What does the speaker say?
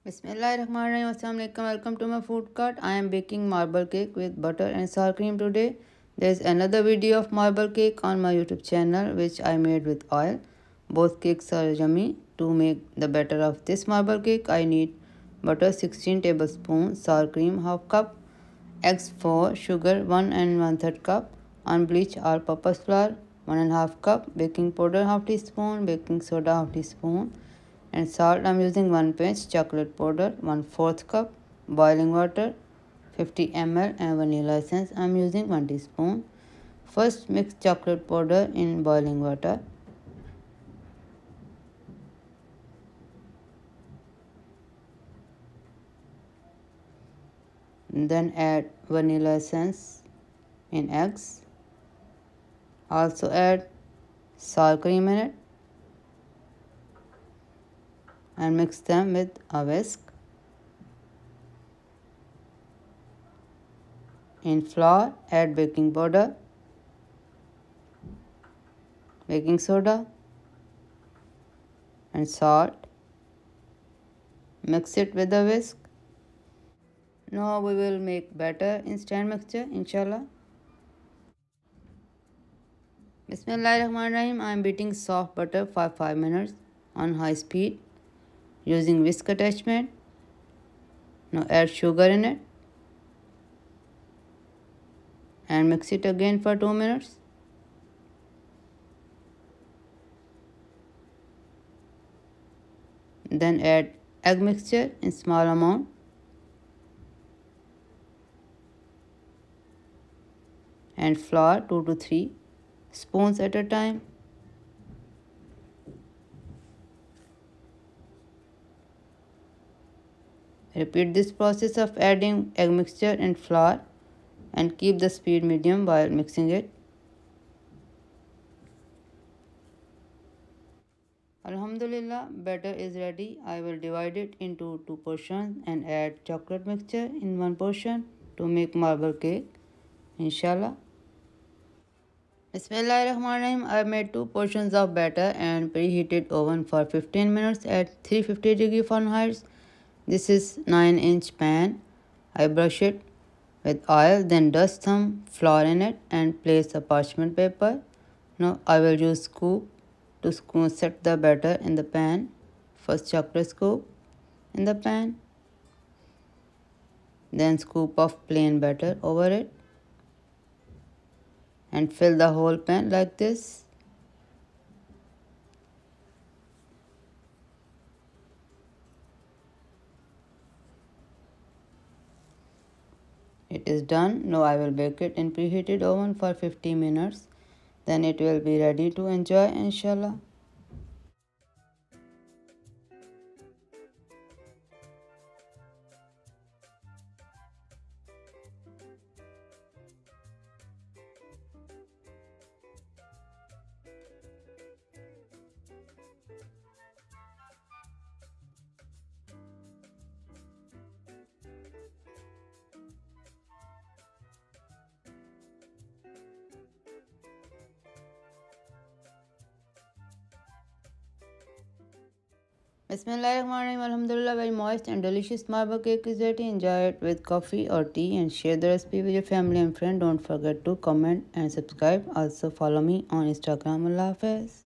Bismillahirrahmanirrahim. Assalamualaikum. Welcome to my food cart. I am baking marble cake with butter and sour cream today. There is another video of marble cake on my YouTube channel which I made with oil. Both cakes are yummy. To make the batter of this marble cake, I need butter 16 tablespoons, sour cream half cup, eggs 4, sugar 1 and 1/3 cup, unbleached all-purpose flour 1 1/2 cup, baking powder half teaspoon, baking soda half teaspoon, and salt. I'm using 1 pinch, chocolate powder 1/4 cup, boiling water 50 ml, and vanilla essence. I'm using 1 teaspoon. First mix chocolate powder in boiling water. Then add vanilla essence in eggs. Also add sour cream in it and mix them with a whisk. In flour, add baking powder, baking soda, and salt. Mix it with a whisk. Now we will make batter in stand mixture, inshallah. Bismillahirrahmanirrahim. I am beating soft butter for 5 minutes on high speed using whisk attachment. Now add sugar in it and mix it again for 2 minutes. Then add egg mixture in small amount and flour 2 to 3 spoons at a time. Repeat this process of adding egg mixture and flour and keep the speed medium while mixing it. Alhamdulillah, batter is ready. I will divide it into 2 portions and add chocolate mixture in 1 portion to make marble cake, inshallah. Bismillahirrahmanirrahim. I made 2 portions of batter and preheated oven for 15 minutes at 350 Fahrenheit. This is 9-inch pan. I brush it with oil, then dust some flour in it and place a parchment paper. Now I will use scoop to set the batter in the pan. First chocolate scoop in the pan, then scoop of plain batter over it and fill the whole pan like this. It is done. Now I will bake it in preheated oven for 50 minutes. Then it will be ready to enjoy, inshallah. Bismillahirrahmanirrahim. Alhamdulillah, very moist and delicious marble cake is ready. Enjoy it with coffee or tea and share the recipe with your family and friends. Don't forget to comment and subscribe. Also follow me on Instagram. Allah Hafiz.